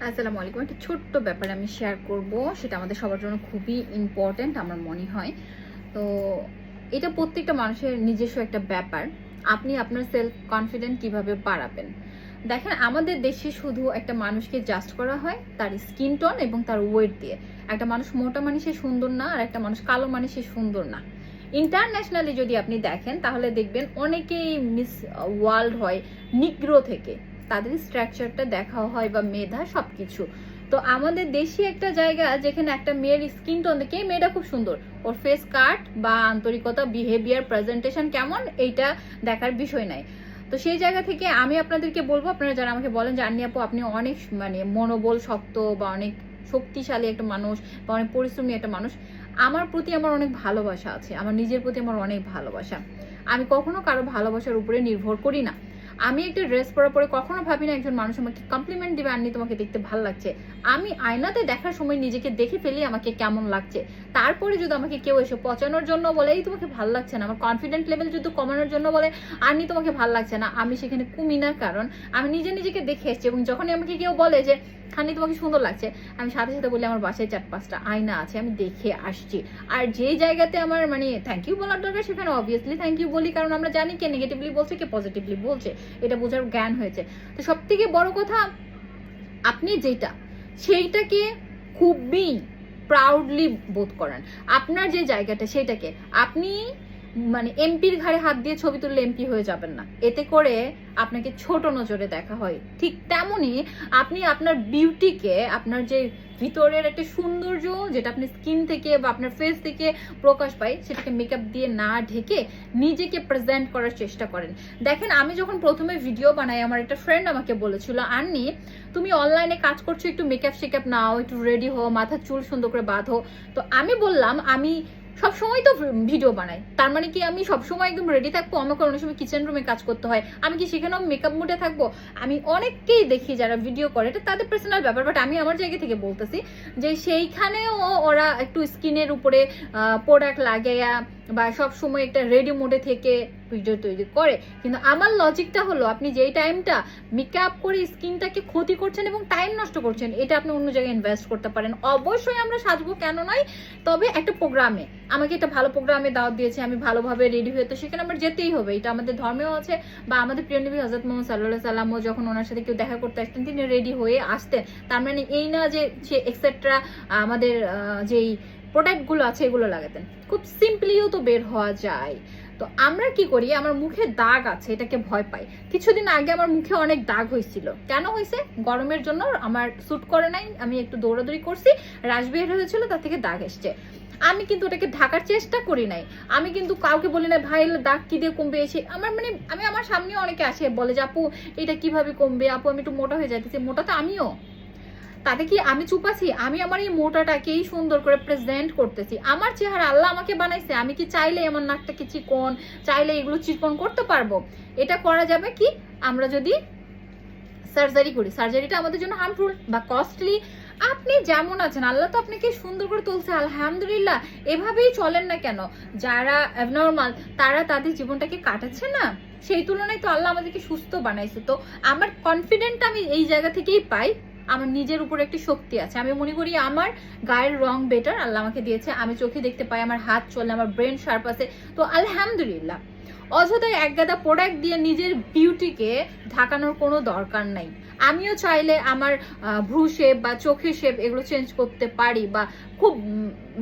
আসসালামু আলাইকুম। একটা ছোট্ট ব্যাপার আমি শেয়ার করব, সেটা আমাদের সবার জন্য খুবই ইম্পর্ট্যান্ট আমার মনে হয়। তো এটা প্রত্যেকটা মানুষের নিজস্ব একটা ব্যাপার। আপনি আপনার সেলফ কনফিডেন্ট কিভাবে বাড়াবেন? দেখেন, আমাদের দেশে শুধু একটা মানুষকে জাজ করা হয় তার স্কিন টোন এবং তার ওয়েট দিয়ে। একটা মানুষ মোটা মানে সে সুন্দর না, আর একটা মানুষ কালো মানে সে সুন্দর না। ইন্টারন্যাশনালি যদি আপনি দেখেন তাহলে দেখবেন অনেকেই মিস ওয়ার্ল্ড হয় নিগ্রো থেকে, তাদের স্ট্রাকচারটা দেখা হয় বা মেধা সবকিছু। তো আমাদের দেশি একটা জায়গা যেখানে একটা মেয়ের স্কিন টোন দেখে এই মেয়েটা খুব সুন্দর, ওর ফেস কাট বা আন্তরিকতা, বিহেভিয়ার, প্রেজেন্টেশন কেমন, এইটা দেখার বিষয় নাই। তো সেই জায়গা থেকে আমি আপনাদেরকে বলবো, আপনারা যারা আমাকে বলেন যে আন্নি আপু আপনি অনেক মনোবল শক্ত বা অনেক শক্তিশালী একটা মানুষ বা অনেক পরিশ্রমী একটা মানুষ, আমার প্রতি আমার অনেক ভালোবাসা আছে, আমার নিজের প্রতি আমার অনেক ভালোবাসা। আমি কখনো কারো ভালোবাসার উপরে নির্ভর করি না। আমি একটা ড্রেস পরার পরে কখনো ভাবি না একজন মানুষ আমাকে কমপ্লিমেন্ট দিবে, আন্নি তোমাকে দেখতে ভালো লাগছে। আমি আয়নাতে দেখার সময় নিজেকে দেখে ফেলি আমাকে কেমন লাগছে। তারপরে যদি আমাকে কেউ এসে পচানোর জন্য বলে এই তোমাকে ভালো লাগছে না, আমার কনফিডেন্ট লেভেল যদি কমানোর জন্য বলে আন্নি তোমাকে ভালো লাগছে না, আমি সেখানে কমি না, কারণ আমি নিজেকে দেখে এসেছি। এবং যখনই আমাকে কেউ বলে যে খানি তোমাকে সুন্দর লাগছে, আমি সাথে সাথে বলি আমার বাসায় 4-5টা আয়না আছে, আমি দেখে আসছি। আর যেই জায়গাতে আমার থ্যাংক ইউ বলার দরকার সেখানে অবভিয়াসলি থ্যাংক ইউ বলি, কারণ আমরা জানি কে নেগেটিভলি বলছে কে পজিটিভলি বলছে, এটা বোঝার জ্ঞান হয়েছে। তো সব থেকে বড় কথা, আপনি যেটা সেইটাকে খুবই প্রাউডলি বোধ করেন। আপনার যে জায়গাটা সেটাকে আপনি এমপির ঘাড়ে হাত দিয়ে ছবি তুললে এমপি হয়ে যাবেন না, এতে করে আপনাকে ছোট নজরে দেখা হয়। ঠিক তেমনি আপনি আপনার বিউটিকে, আপনার যে ভিতরের একটা সৌন্দর্য যেটা আপনি স্কিন থেকে বা আপনার ফেস থেকে প্রকাশ পায়, সেটাকে মেকআপ দিয়ে না ঢেকে নিজেকে প্রেজেন্ট করার চেষ্টা করেন। দেখেন, আমি যখন প্রথমে ভিডিও বানাই, আমার একটা ফ্রেন্ড আমাকে বলেছিল আন্নি তুমি অনলাইনে কাজ করছো, একটু মেকআপ শেকআপ নাও, একটু রেডি হও, মাথার চুল সুন্দর করে বাঁধো। তো আমি বললাম আমি সবসময় তো ভিডিও বানাই, তার মানে কি আমি সবসময় একদম রেডি থাকবো? আমাকে অনেক সময় কিচেন রুমে কাজ করতে হয়, আমি কি সেখানেও মেকআপ মুডে থাকবো? আমি অনেককেই দেখি যারা ভিডিও করে, এটা তাদের পার্সোনাল ব্যাপার, বাট আমি আমার জায়গা থেকে বলতেছি যে সেইখানেও ওরা একটু স্কিনের উপরে প্রোডাক্ট লাগাইয়া বা সব সময় একটা রেডি মোডে থেকে ভিডিও তৈরি করে। কিন্তু আমার লজিকটা হলো, আপনি যেই টাইমটা মেকআপ করে স্কিনটাকে ক্ষতি করছেন এবং টাইম নষ্ট করছেন, এটা আপনি অন্য জায়গায় ইনভেস্ট করতে পারেন। অবশ্যই আমরা সাজবো কেন নয়, তবে একটা প্রোগ্রামে, আমাকে একটা ভালো প্রোগ্রামে দাওয়াত দিয়েছে, আমি ভালোভাবে রেডি হয়ে, তো সেখানে আমার যেতেই হবে, এটা আমাদের ধর্মেও আছে। বা আমাদের প্রিয় নবী হযরত মুহাম্মদ সাল্লাল্লাহু সাল্লামও যখন ওনার সাথে কেউ দেখা করতে আসতেন, তিনি রেডি হয়ে আসতেন। তার মানে এই না যে সে এক্সেট্রা আমাদের যেই প্রোডাক্টগুলো আছে এগুলো লাগাতেন, খুব সিম্পলিও তো বের হওয়া যায়। তো আমরা কি করি, আমার মুখে দাগ আছে এটাকে ভয় পাই। কিছুদিন আগে আমার মুখে অনেক দাগ হয়েছিল, কেন হয়েছে? গরমের জন্য আমার স্যুট করে নাই, আমি একটু দৌড়াদৌড়ি করছি, রাশ বের হয়েছিল, তার থেকে দাগ এসছে। আমি কিন্তু ওটাকে ঢাকার চেষ্টা করি নাই, আমি কিন্তু কাউকে বলি না ভাই দাগ কি দিয়ে কমবে এসে আমার আমি আমার সামনে অনেকে আসে বলে যে আপু এটা কিভাবে কমবে, আপু আমি একটু মোটা হয়ে যাইতেছি। মোটা তো আমিও, তাতে কি আমি চুপ আছি? আমি আমার এই মোটাটাকেই সুন্দর করে প্রেজেন্ট করতেছি। আমার চেহারা আল্লাহ আমাকে বানাইছে, আমি কি চাইলে আমার নাকটাকে চিকন, চাইলে এগুলো চিকন করতে পারবো? এটা করা যাবে কি আমরা যদি সার্জারি করি। সার্জারিটা আমাদের জন্য হার্মফুল বা কস্টলি। আপনি যেমন আছেন, আল্লাহ তো আপনাকে সুন্দর করে তুলছে, আলহামদুলিল্লাহ। এভাবেই চলেন না কেন? যারা অ্যাবনর্মাল তারা তাদের জীবনটাকে কাটাচ্ছে না, সেই তুলনায় তো আল্লাহ আমাদেরকে সুস্থ বানাইছে। তো আমার কনফিডেন্ট আমি এই জায়গা থেকেই পাই, আমার নিজের উপর একটি শক্তি আছে। আমি মনে করি আমার গায়ের রং বেটার আল্লাহ আমাকে দিয়েছে, আমি চোখে দেখতে পাই, আমার হাত চলে, আমার ব্রেন শার্প আছে, তো আলহামদুলিল্লাহ। অযথাই একগাদা প্রোডাক্ট দিয়ে নিজের বিউটিকে ঢাকানোর কোনো দরকার নাই। আমিও চাইলে আমার ভ্রু শেপ বা চোখের শেপ এগুলো চেঞ্জ করতে পারি, বা খুব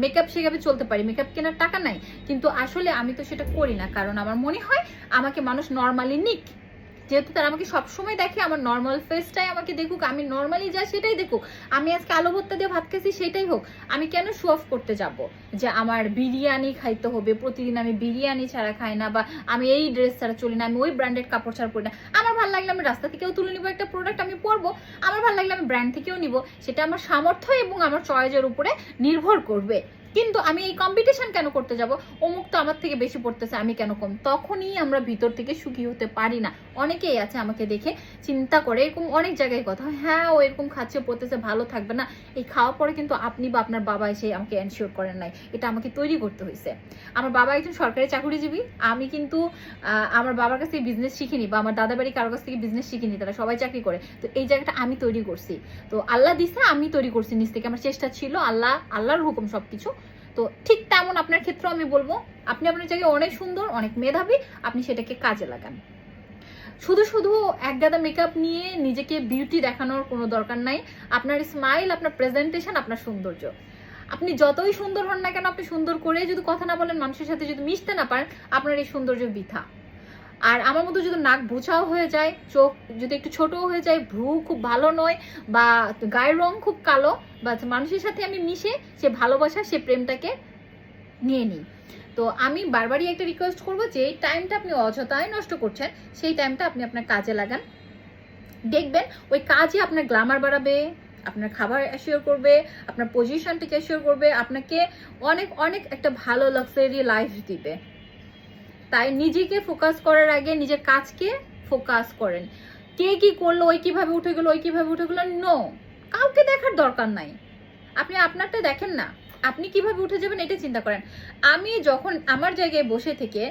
মেকআপ শেকআপে চলতে পারি, মেকআপ কেনার টাকা নাই। কিন্তু আসলে আমি তো সেটা করি না, কারণ আমার মনে হয় আমাকে মানুষ নর্মালি নিক। যেহেতু তারা আমাকে সবসময় দেখে, আমার নর্মাল ফেসটাই আমাকে দেখুক, আমি নর্মালি যা সেটাই দেখুক। আমি আজকে আলু ভর্তা দিয়ে ভাত খাইছি সেটাই হোক, আমি কেন শো অফ করতে যাব যে আমার বিরিয়ানি খাইতে হবে, প্রতিদিন আমি বিরিয়ানি ছাড়া খাই না, বা আমি এই ড্রেস ছাড়া চলি না, আমি ওই ব্র্যান্ডেড কাপড় ছাড়া পরি না। আমার ভালো লাগলে আমি রাস্তা থেকেও তুলে নিবো একটা প্রোডাক্ট, আমি পরবো। আমার ভালো লাগলে আমি ব্র্যান্ড থেকেও নিব, সেটা আমার সামর্থ্য এবং আমার চয়েসের উপরে নির্ভর করবে। কিন্তু আমি এই কম্পিটিশন কেন করতে যাব, অমুক তো আমার থেকে বেশি পড়তেছে, আমি কেন কম? তখনই আমরা ভিতর থেকে সুখী হতে পারি না। অনেকেই আছে আমাকে দেখে চিন্তা করে, এরকম অনেক জায়গায় কথা হয়, হ্যাঁ ও এরকম খাচ্ছে পড়তেছে, ভালো থাকবে না। এই খাওয়ার পরে কিন্তু আপনি বা আপনার বাবা এসে আমাকে এনশিওর করেন নাই, এটা আমাকে তৈরি করতে হয়েছে। আমার বাবা একজন সরকারি চাকরিজীবী, আমি কিন্তু আমার বাবার কাছ থেকে বিজনেস শিখিনি, বা আমার দাদা বাড়ি কারোর কাছ থেকে বিজনেস শিখিনি, তারা সবাই চাকরি করে। তো এই জায়গাটা আমি তৈরি করছি, তো আল্লাহ দিছে, আমি তৈরি করছি নিজ থেকে, আমার চেষ্টা ছিল, আল্লাহর হুকুম সবকিছু। তো ঠিক তেমন আপনার ক্ষেত্রেও আমি বলবো, আপনি আপনার জায়গায় অনেক সুন্দর, অনেক মেধাবী, আপনি সেটাকে কাজে লাগান। শুধু শুধু একগাদা মেকআপ নিয়ে নিজেকে বিউটি দেখানোর কোনো দরকার নাই। আপনার স্মাইল, আপনার প্রেজেন্টেশন, আপনার সৌন্দর্য, আপনি যতই সুন্দর হন না কেন, আপনি সুন্দর করে যদি কথা না বলেন, মানুষের সাথে যদি মিশতে না পারেন, আপনার এই সৌন্দর্য বৃথা। আর আমার মতো যদি নাক ভুচাও হয়ে যায়, চোখ যদি একটু ছোটও হয়ে যায়, ভ্রু খুব ভালো নয়, বা গায়ের রং খুব কালো, বা মানুষের সাথে আমি মিশে সে ভালোবাসা, সে প্রেমটাকে নিয়ে নিই। তো আমি বারবারই একটা রিকোয়েস্ট করবো যে এই টাইমটা আপনি অযথায় নষ্ট করছেন, সেই টাইমটা আপনি আপনার কাজে লাগান। দেখবেন ওই কাজই আপনার গ্ল্যামার বাড়াবে, আপনার খাবার অ্যাসিওর করবে, আপনার পজিশনটাকে অ্যাসিওর করবে, আপনাকে অনেক অনেক একটা ভালো লাক্সারি লাইফ দিবে। তাই নিজেকে ফোকাস করার আগে নিজের কাজকে ফোকাস করেন। কে কি করলো, ওই কিভাবে উঠে গেলো, ওই কিভাবে উঠে গেলো, নো, কাউকে দেখার দরকার নাই। আপনি আপনারটা দেখেন না, আপনি কিভাবে উঠে যাবেন এটা চিন্তা করেন। আমি যখন আমার জায়গায় বসে থেকে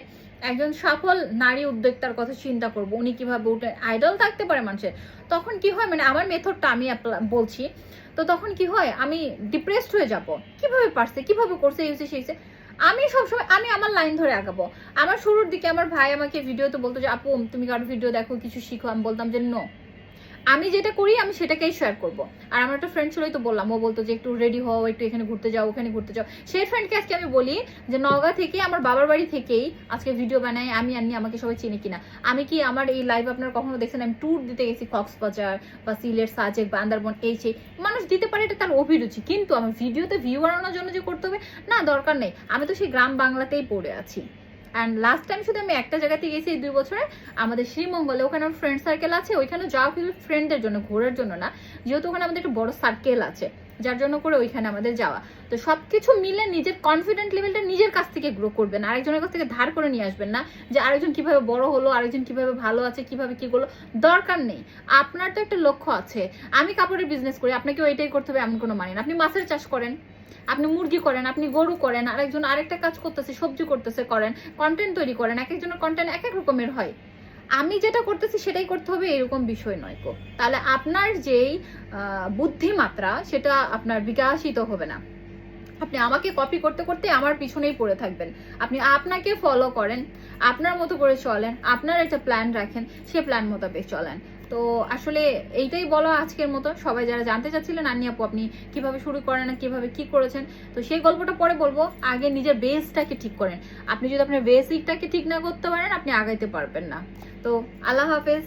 একজন সফল নারী উদ্যোক্তার কথা চিন্তা করব, উনি কিভাবে উঠে, আইডল থাকতে পারে মানুষের, তখন কি হয়, মানে আমার মেথডটা আমি বলছি, তো তখন কি হয়, আমি ডিপ্রেসড হয়ে যাব, কিভাবে পারছে, কিভাবে করছে, এই হচ্ছে সেই হচ্ছে। আমি সবসময় আমি আমার লাইন ধরে আগাবো। আমার শুরুর দিকে আমার ভাই আমাকে ভিডিওতে বলতো যে আপু তুমি কারো ভিডিও দেখো, কিছু শিখো, আমি বলতাম যে নো, আমি যেটা করি আমি সেটাকেই শেয়ার করব। আর আমার একটা ফ্রেন্ড ছিলই তো বললাম, ও বলতো যে একটু রেডি হও, একটু এখানে ঘুরতে যাও, ওখানে ঘুরতে যাও। সেই ফ্রেন্ডকে আজকে আমি বলি যে নওগাঁ থেকে, আমার বাবার বাড়ি থেকেই আজকে ভিডিও বানাই আমি, আর আমাকে সবাই চিনি কিনা। আমি কি আমার এই লাইভ আপনারা কখনো দেখছেন আমি ট্যুর দিতে গেছি কক্সবাজার বা সিলেট, সাজেক, বান্দরবন, এই সেই, মানুষ দিতে পারে, এটা তার অভিরুচি। কিন্তু আমার ভিডিওতে ভিউ বাড়ানোর জন্য যে করতে হবে, না, দরকার নেই। আমি তো সেই গ্রাম বাংলাতেই পড়ে আছি। অ্যান্ড লাস্ট টাইম শুধু আমি একটা জায়গাতে গেছি এই 2 বছরে, আমাদের শ্রীমঙ্গলে, ওখানে আমার ফ্রেন্ড সার্কেল আছে, ওইখানে যাওয়া কিন্তু ফ্রেন্ডদের জন্য, ঘোরার জন্য না, যেহেতু ওখানে আমাদের একটা বড় সার্কেল আছে, যার জন্য করে ওইখানে আমাদের যাওয়া। তো সবকিছু মিলে নিজের কনফিডেন্ট লেভেলটা নিজের কাছ থেকে গ্রো করবেন, আরেকজনের কাছ থেকে ধার করে নিয়ে আসবেন না, যে আরেকজন কিভাবে বড় হলো, আরেকজন কিভাবে ভালো আছে, কিভাবে কি করলো, দরকার নেই। আপনার তো একটা লক্ষ্য আছে। আমি কাপড়ের বিজনেস করি, আপনাকেও এটাই করতে হবে এমন কোনো মানে না। আপনি মাছের চাষ করেন, আপনি মুরগি করেন, আপনি গরু করেন, আরেকজন আরেকটা কাজ করতেছে, সবজি করতেছে, করেন, কন্টেন্ট তৈরি করেন, এক একজনের কন্টেন্ট এক এক রকমের হয়। আমি যেটা করতেছি সেটাই করতে হবে এরকম বিষয় নয় কো। তাহলে আপনার যেই বুদ্ধিমাত্রা সেটা আপনার বিকাশিত হবে না। আপনি আমাকে কপি করতে করতে আমার পিছনেই পড়ে থাকবেন। আপনি আপনাকে ফলো করেন, আপনার মতো করে চলেন, আপনার একটা প্ল্যান রাখেন, সে প্ল্যান মোতাবেক চলেন। তো আসলে এইটাই বলা আজকের মতো। সবাই যারা জানতে চাচ্ছিলেন আন্নি আপু আপনি কিভাবে শুরু করেন, কিভাবে কি করেছেন, তো সেই গল্পটা পরে বলবো। আগে নিজের বেসটাকে ঠিক করেন। আপনি যদি আপনার বেসিকটাকে ঠিক না করতে পারেন, আপনি আগাইতে পারবেন না। তো আল্লাহ হাফেজ।